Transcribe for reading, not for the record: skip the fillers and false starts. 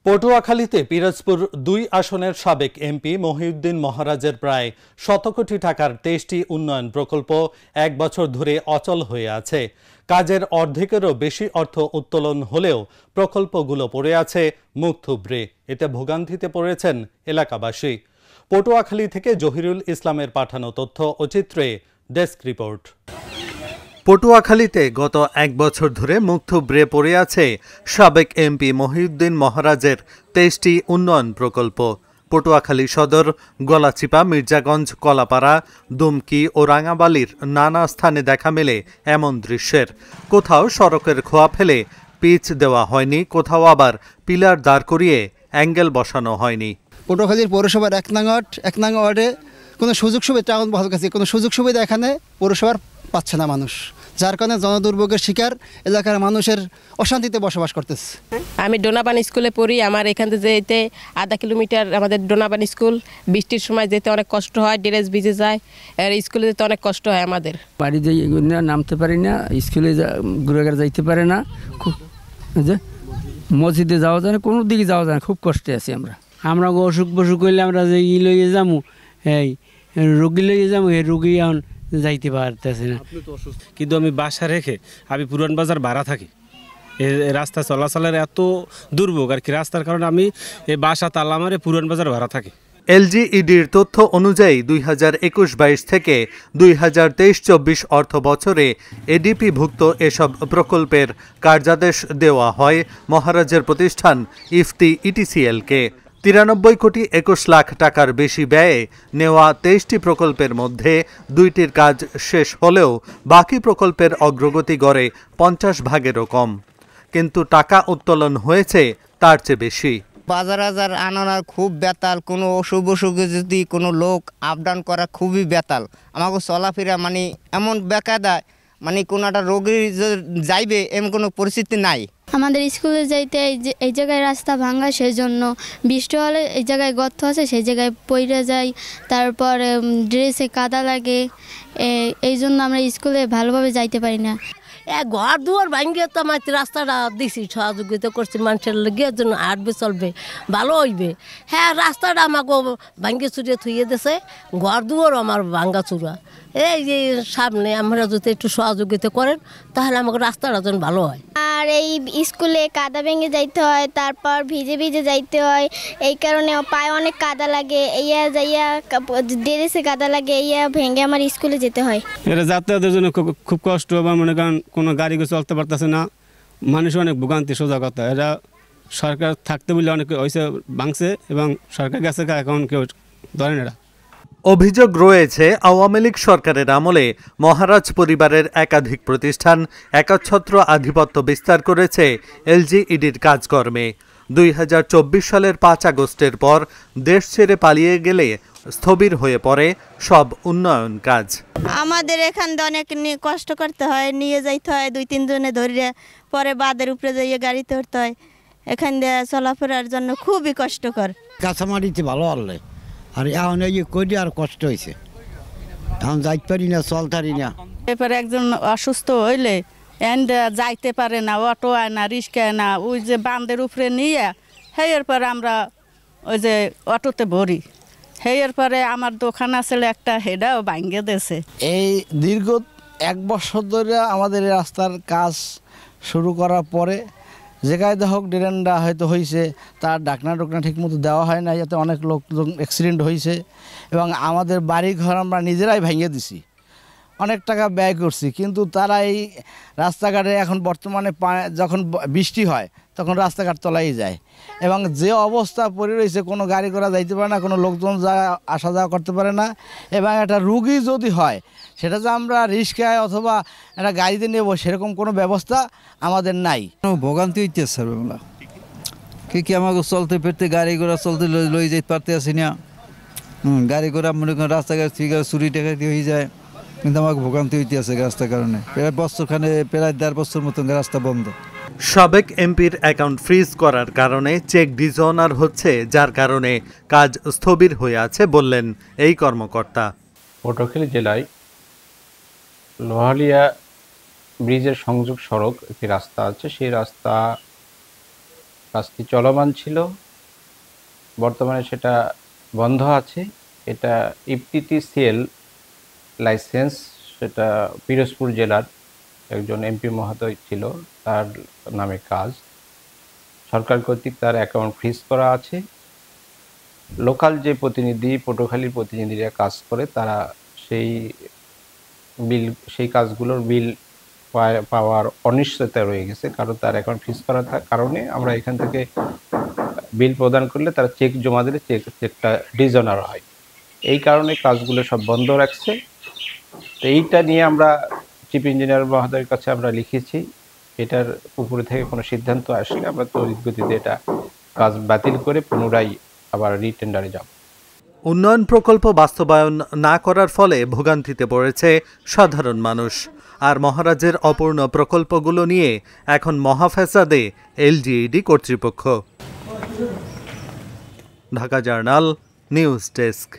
পটুয়াখালীতে পিরোজপুর ২ আসনের সাবেক এমপি মহিউদ্দিন মহারাজের প্রায় ১০০ কোটি টাকার ২৩টি উন্নয়ন প্রকল্প ১ বছর ধরে অচল হয়ে আছে। কাজের অর্ধেকেরও বেশি অর্থ উত্তোলন হলেও প্রকল্পগুলো পড়ে আছে মুখ থুবড়ে। এতে ভোগান্তিতে পড়েছেন এলাকাবাসী। পটুয়াখালী থেকে জহিরুল ইসলামের পাঠানো তথ্য ও চিত্রে ডেস্ক রিপোর্ট। পটুয়াখালীতে গত ১ বছর ধরে মুখ থুবড়ে পড়ে আছে সাবেক এমপি মহিউদ্দিন মহারাজের ২৩টি উন্নয়ন প্রকল্প। পটুয়াখালী সদর, গলাচিপা, মির্জাগঞ্জ, কলাপাড়া, দুমকি ও রাঙাবালির নানা স্থানে দেখা মেলে এমন দৃশ্যের। কোথাও সড়কের খোয়া ফেলে পিচ দেওয়া হয়নি, কোথাও আবার পিলার দাঁড় করিয়ে অ্যাঙ্গেল বসানো হয়নি। পটুয়াখালীর পৌরসভার এক নং ওয়ার্ডে কোনো সুযোগ সুবিধা টাউন ভালো কাছে কোনো সুযোগ সুবিধা এখানে পৌরসভার পাচ্ছে না মানুষ, যার কারণে জনদুর্ভোগের শিকার এলাকার মানুষের অশান্তিতে বসবাস করতেছে। আমি ডোনাবান স্কুলে পড়ি। আমার এখান থেকে যেতে আধা কিলোমিটার আমাদের ডোনাবান স্কুল। বৃষ্টির সময় যেতে অনেক কষ্ট হয়, ড্রেস ভিজে যায়, আর স্কুলে যেতে অনেক কষ্ট হয় আমাদের। বাড়িতে নামতে পারি না, স্কুলে ঘুরে যাইতে পারে না, খুব মসজিদে যাওয়া যায় না, কোনো দিকে যাওয়া যায় না, খুব কষ্টে আছি আমরা অসুখ বসুখ হইলে আমরা যে লইয়ে যাবো, এই রোগী লইয়ে যাবো, এই রোগী এখন যাইতে পারতেছে না। কিন্তু আমি বাসা রেখে আমি পুরান বাজার ভাড়া থাকি। এই রাস্তা চলাচলের এত দুর্ভোগ আর কি, রাস্তার কারণে আমি এই বাসা তালা মারে পুরান বাজার ভাড়া থাকি। এলজিইডির তথ্য অনুযায়ী 2021-22 থেকে 2023-24 অর্থ বছরে এডিপিভুক্ত এসব প্রকল্পের কার্যাদেশ দেওয়া হয় মহারাজের প্রতিষ্ঠান ইফতি ইটিসিএলকে। 93 কোটি 21 লাখ টাকার বেশি ব্যয়ে নেওয়া 23টি প্রকল্পের মধ্যে 2টির কাজ শেষ হলেও বাকি প্রকল্পের অগ্রগতি গড়ে 50 ভাগেরও কম, কিন্তু টাকা উত্তোলন হয়েছে তার চেয়ে বেশি। বাজার আনার খুব বেতাল, কোনো অসুখ অসুখে যদি কোনো লোক আপ ডাউন করা খুবই বেতাল। আমাকে চলাফেরা মানে এমন বেকায়দায়, মানে কোনো একটা রোগী যাইবে এমন কোনো পরিস্থিতি নাই। আমাদের স্কুলে যাইতে এই জায়গায় রাস্তা ভাঙা, সেই জন্য বৃষ্টি হলে এই জায়গায় গর্ত আছে, সেই জায়গায় পড়ে যায়, তারপর ড্রেসে কাদা লাগে, এই জন্য আমরা স্কুলে ভালোভাবে যাইতে পারি না। ঘর দুয়ার ভাঙ্গে তো আমার রাস্তাটা দিছি, সহযোগিতা করছি মানুষের লেগে, জন্য হাঁটবে চলবে ভালো হইবে। হ্যাঁ, রাস্তাটা আমাকে ভাঙ্গে চুরিয়ে থুইয়ে দিছে, ঘর দুয়ারও আমার ভাঙ্গা চূড়া। এই যে সামনে আমরা যদি একটু সহযোগিতা করেন তাহলে আমাকে রাস্তাটা যেন ভালো হয়। আর এই স্কুলে কাদা ভেঙে যাইতে হয়, তারপর ভিজে ভিজে যাইতে হয়, এই কারণে পায়ে অনেক কাদা লাগে, ইয়া যাইয়া ড্রেসে কাদা লাগে, ইয়া ভেঙে আমার স্কুলে যেতে হয়। এটা যাতায়াতের জন্য খুব কষ্ট, বা মনে করেন কোনো গাড়ি চলতে পারতেছে না, মানুষ অনেক ভোগান্তি। সোজা কথা, এরা সরকার থাকতে বলে অনেক হয়েছে ভাঙছে এবং সরকার গেছে, এখন কেউ ধরেন। এরা অভিযোগ রয়েছে আওয়ামী লীগ সরকারের আমলে মহারাজ পরিবারের একাধিক প্রতিষ্ঠান একচ্ছত্র আধিপত্য বিস্তার করেছে এলজিইডির কাজকর্মে। 2024 সালের 5 আগস্টের পর দেশ ছেড়ে পালিয়ে গেলে স্থবির হয়ে পড়ে সব উন্নয়ন কাজ। আমাদের এখান থেকে অনেক কষ্ট করতে হয়, নিয়ে যাইতে হয় 2-3 জনে ধরে, পরে বাদের উপরে যাইয়ে গাড়িতে উঠতে হয়। এখান দিয়ে চলাফেরার জন্য খুবই কষ্টকর। কাঁচামাটিতে ভালো হলে আর এখন এই করি আর কষ্ট হয়েছে, এখন যাইতে পারি না, চলতে পারি না। এরপরে একজন অসুস্থ হইলে যাইতে পারে না, অটো আয় না, রিক্সা আয় না, ওই যে বাঁধের উপরে নিয়ে এরপরে আমরা ওই যে অটোতে ভরি। এরপরে আমার দোকান আসলে একটা, হেডাও ভাঙ্গে দিয়েছে। এই দীর্ঘ 1 বছর ধরে আমাদের রাস্তার কাজ শুরু করার পরে যেখানে হোক ড্রেনটা হয়তো হয়েছে, তার ডাকনা ঠিক মতো দেওয়া হয় না, যাতে অনেক লোক অ্যাক্সিডেন্ট হয়েছে এবং আমাদের বাড়ি ঘর আমরা নিজেরাই ভেঙে দিছি, অনেক টাকা ব্যয় করছি। কিন্তু তারা এই রাস্তাঘাটে এখন বর্তমানে যখন বৃষ্টি হয় তখন রাস্তাঘাট তলাই যায় এবং যে অবস্থা পড়ে রয়েছে, কোনো গাড়ি ঘোড়া যাইতে পারে না, কোনো লোকজন আসা যাওয়া করতে পারে না। এবং একটা রুগী যদি হয় সেটা যে আমরা রিক্সায় অথবা একটা গাড়িতে নেব সেরকম কোনো ব্যবস্থা আমাদের নাই। ভোগান্তি হইতেছে কি আমাকে চলতে ফিরতে, গাড়ি ঘোড়া চলতে লই যেতে পারতে আসি না। গাড়ি ঘোড়া মনে করেন রাস্তাঘাট ঠিক আছে, চুরি টাকাতি হয়ে যায়, কিন্তু আমাকে ভোগান্তি হইতে আছে রাস্তার কারণে। প্রায় বছরখানে, প্রায় 1.5 বছর মতন রাস্তা বন্ধ। সাবেক এমপির অ্যাকাউন্ট ফ্রিজ করার কারণে চেক ডিজঅনার হচ্ছে, যার কারণে কাজ স্থবির হয়ে আছে বললেন এই কর্মকর্তা। পটুয়াখালী জেলায় লোহালিয়া ব্রিজের সংযোগ সড়ক একটি রাস্তা আছে, সেই রাস্তা কাজটি চলমান ছিল, বর্তমানে সেটা বন্ধ আছে। এটা ইফটিটিসিএল লাইসেন্স, সেটা পিরোজপুর জেলার একজন এমপি মহোদয় ছিল, তার নামে কাজ। সরকার কর্তৃক তার অ্যাকাউন্ট ফ্রিজ করা আছে। লোকাল যে প্রতিনিধি, পটুয়াখালীর প্রতিনিধিরা কাজ করে, তারা সেই কাজগুলোর বিল পাওয়ার অনিশ্চয়তা রয়ে গেছে, কারণ তার অ্যাকাউন্ট ফ্রিজ করার কারণে আমরা এখান থেকে বিল প্রদান করলে তারা চেক জমা দিলে চেকটা ডিজনার হয়। এই কারণে কাজগুলো সব বন্ধ রাখছে। তো এইটা নিয়ে আমরা চিফ ইঞ্জিনিয়ার মহোদয়ের কাছে আমরা লিখেছি। এটার উপরে থেকে কোনো সিদ্ধান্ত আসলে আমরা তড়িৎ গতিতে এটা কাজ বাতিল করে পুনরায় আবার রিটেন্ডারে যাব। উন্নয়ন প্রকল্প বাস্তবায়ন না করার ফলে ভোগান্তিতে পড়েছে সাধারণ মানুষ। আর মহারাজের অপূর্ণ প্রকল্পগুলো নিয়ে এখন মহাফেসাদে এলজিইডি কর্তৃপক্ষ। Dhaka journal, news desk.